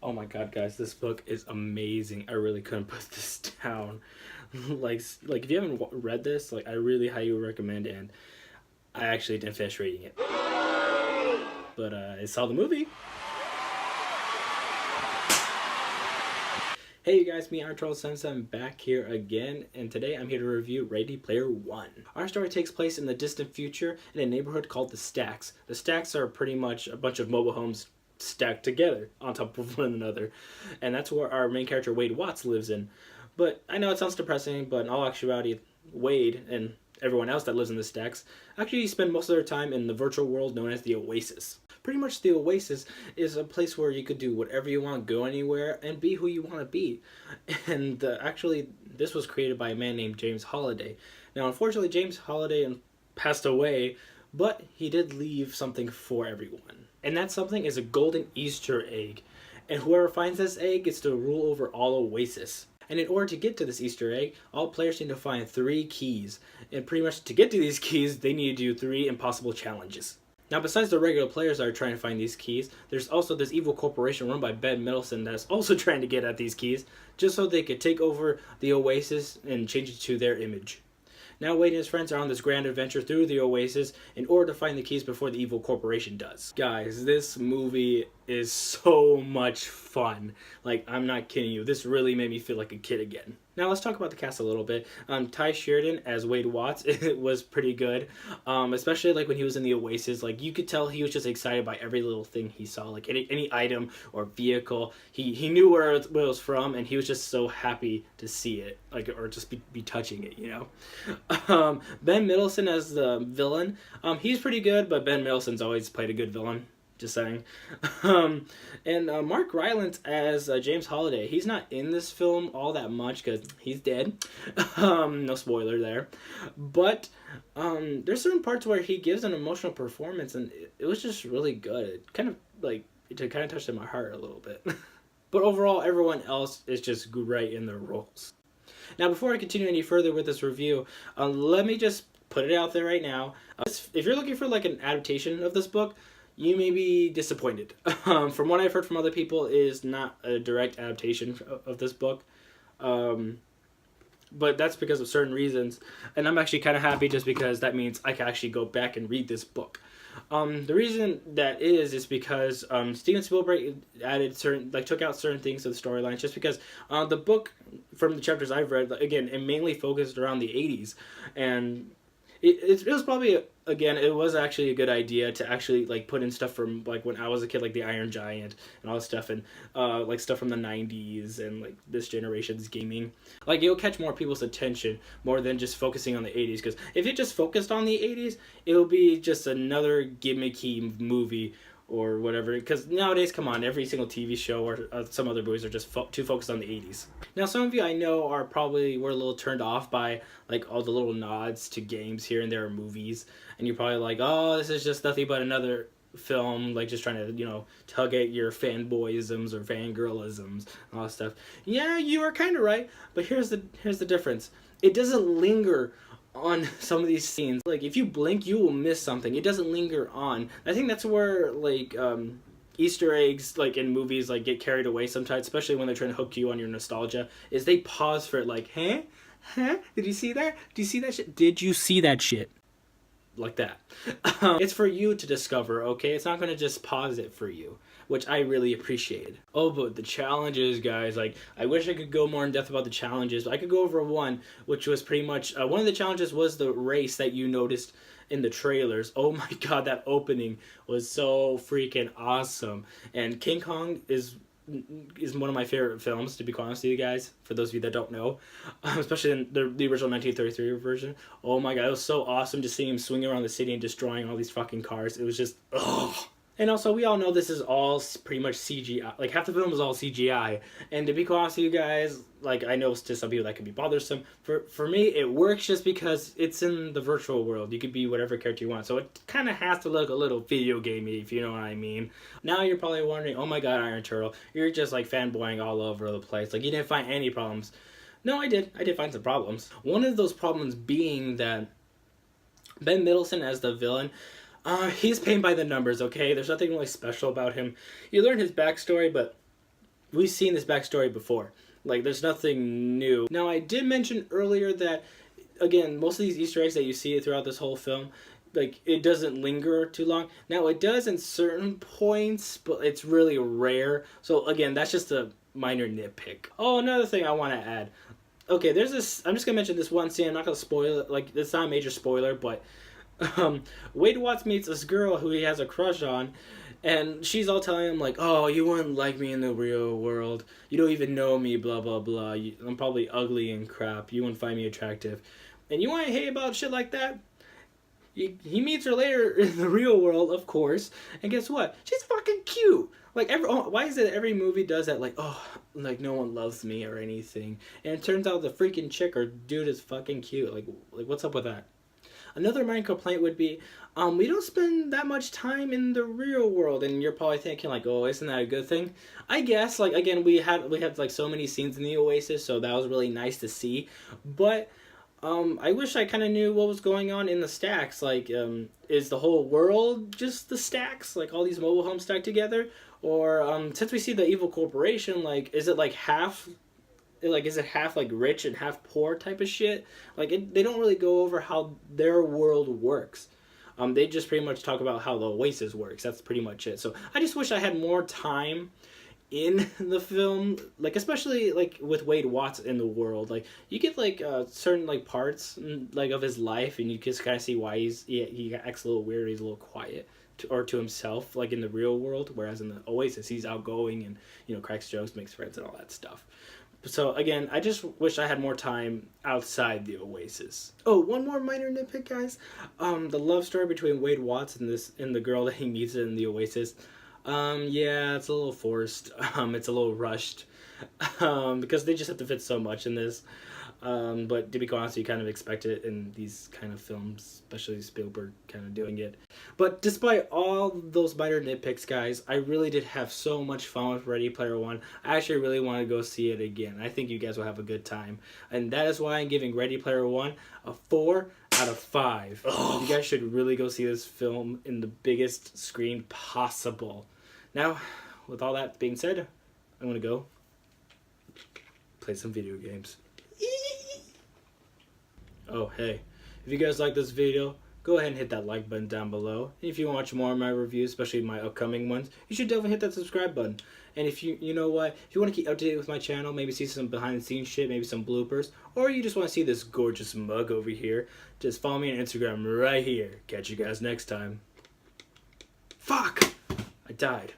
Oh my god, guys, this book is amazing. I really couldn't put this down. like if you haven't read this, like I really highly recommend. And I actually didn't finish reading it, but I saw the movie. Hey you guys, me Arturo Sense. I'm back here again, and today I'm here to review Ready Player One. Our story takes place in the distant future in a neighborhood called the Stacks. The Stacks are pretty much a bunch of mobile homes stacked together on top of one another, and that's where our main character Wade Watts lives in. But I know it sounds depressing, but in all actuality, Wade and everyone else that lives in the Stacks actually spend most of their time in the virtual world known as the Oasis. Pretty much the Oasis is a place where you could do whatever you want, go anywhere, and be who you want to be. And actually, this was created by a man named James Holiday. Now, unfortunately, James Holiday passed away, but he did leave something for everyone. And that something is a golden Easter egg. And whoever finds this egg gets to rule over all Oasis. And in order to get to this Easter egg, all players need to find 3 keys. And pretty much to get to these keys, they need to do 3 impossible challenges. Now, besides the regular players that are trying to find these keys, there's also this evil corporation run by Ben Mendelsohn that is also trying to get at these keys, just so they could take over the Oasis and change it to their image. Now Wade and his friends are on this grand adventure through the Oasis in order to find the keys before the evil corporation does. Guys, this movie is so much fun. Like, I'm not kidding you. This really made me feel like a kid again. Now let's talk about the cast a little bit. Tye Sheridan as Wade Watts, it was pretty good. Especially like when he was in the Oasis, like you could tell he was just excited by every little thing he saw. Like any item or vehicle, he knew where it was from, and he was just so happy to see it, like, or just be touching it, you know. Ben Mendelsohn as the villain, he's pretty good, but Ben Mendelsohn's always played a good villain. Just saying. And Mark Rylance as James Holiday. He's not in this film all that much because he's dead. No spoiler there. But there's certain parts where he gives an emotional performance, and it was just really good. It kind of touched in my heart a little bit. But overall, everyone else is just great in their roles. Now, before I continue any further with this review, let me just put it out there right now. If you're looking for like an adaptation of this book, you may be disappointed. From what I've heard from other people, it is not a direct adaptation of this book. But that's because of certain reasons. And I'm actually kind of happy just because that means I can actually go back and read this book. The reason that is because Steven Spielberg took out certain things of the storylines just because the book, from the chapters I've read, again, it mainly focused around the 80s. And it was probably, again, it was actually a good idea to actually like put in stuff from like when I was a kid, like the Iron Giant and all this stuff, and like stuff from the 90s and like this generation's gaming. Like, it'll catch more people's attention more than just focusing on the 80s, because if it just focused on the 80s, it'll be just another gimmicky movie or whatever, because nowadays, come on, every single TV show or some other movies are just too focused on the 80s. Now, some of you I know were a little turned off by like all the little nods to games here and there or movies, and you're probably like, oh, this is just nothing but another film, like just trying to, you know, tug at your fanboyisms or fangirlisms and all that stuff. Yeah, you are kind of right, but here's the difference. It doesn't linger on some of these scenes. Like, if you blink, you will miss something. It doesn't linger on. I think that's where like Easter eggs, like in movies, like get carried away sometimes, especially when they're trying to hook you on your nostalgia, is they pause for it, like, huh, did you see that shit, did you see that shit, like that. It's for you to discover, okay? It's not going to just pause it for you, which I really appreciated. Oh, but the challenges, guys, like, I wish I could go more in depth about the challenges, but I could go over one, which was pretty much, one of the challenges was the race that you noticed in the trailers. Oh my god, that opening was so freaking awesome. And King Kong is one of my favorite films, to be honest with you guys, for those of you that don't know, especially in the original 1933 version. Oh my god, it was so awesome just seeing him swinging around the city and destroying all these fucking cars. It was just, ugh. And also, we all know this is all pretty much CGI. Like, half the film is all CGI. And to be honest with you guys, like, I know to some people that can be bothersome. For me, it works just because it's in the virtual world. You could be whatever character you want. So it kind of has to look a little video gamey, if you know what I mean. Now you're probably wondering, oh my god, Iron Turtle, you're just, like, fanboying all over the place. Like, you didn't find any problems. No, I did. I did find some problems. One of those problems being that Ben Mendelsohn as the villain, he's painted by the numbers, okay? There's nothing really special about him. You learn his backstory, but we've seen this backstory before. Like, there's nothing new. Now, I did mention earlier that, again, most of these Easter eggs that you see throughout this whole film, like, it doesn't linger too long. Now, it does in certain points, but it's really rare. So, again, that's just a minor nitpick. Oh, another thing I want to add. Okay, there's this, I'm just going to mention this one scene. I'm not going to spoil it. Like, it's not a major spoiler, but Wade Watts meets this girl who he has a crush on, and she's all telling him, like, oh, you wouldn't like me in the real world. You don't even know me, blah, blah, blah. I'm probably ugly and crap. You wouldn't find me attractive. And you want to hate about shit like that? He meets her later in the real world, of course, and guess what? She's fucking cute. Like, why is it every movie does that? Like, oh, like, no one loves me or anything. And it turns out the freaking chick or dude is fucking cute. Like what's up with that? Another minor complaint would be, we don't spend that much time in the real world, and you're probably thinking, like, oh, isn't that a good thing? I guess, like, again, we had like so many scenes in the Oasis, so that was really nice to see. But I wish I kind of knew what was going on in the stacks. Like, is the whole world just the stacks? Like, all these mobile homes stacked together? Or, since we see the evil corporation, like, is it, like, half... Like, is it half, like, rich and half poor type of shit? Like, they don't really go over how their world works. They just pretty much talk about how the Oasis works. That's pretty much it. So, I just wish I had more time in the film, like, especially, like, with Wade Watts in the world. Like, you get, like, certain, like, parts, like, of his life, and you just kind of see why he acts a little weird, he's a little quiet, to himself, like, in the real world, whereas in the Oasis, he's outgoing and, you know, cracks jokes, makes friends, and all that stuff. So, again, I just wish I had more time outside the Oasis. Oh, one more minor nitpick, guys. The love story between Wade Watts and the girl that he meets in the Oasis. Yeah, it's a little forced. It's a little rushed. Because they just have to fit so much in this. But to be honest, you kind of expect it in these kind of films, especially Spielberg kind of doing it. But despite all those minor nitpicks, guys, I really did have so much fun with Ready Player One. I actually really want to go see it again. I think you guys will have a good time. And that is why I'm giving Ready Player One a 4 out of 5. You guys should really go see this film in the biggest screen possible. Now, with all that being said, I'm going to go play some video games. Oh, hey, if you guys like this video, go ahead and hit that like button down below. And if you want to watch more of my reviews, especially my upcoming ones, you should definitely hit that subscribe button. And if you know what, if you want to keep up to date with my channel, maybe see some behind the scenes shit, maybe some bloopers, or you just want to see this gorgeous mug over here, just follow me on Instagram right here. Catch you guys next time. Fuck! I died.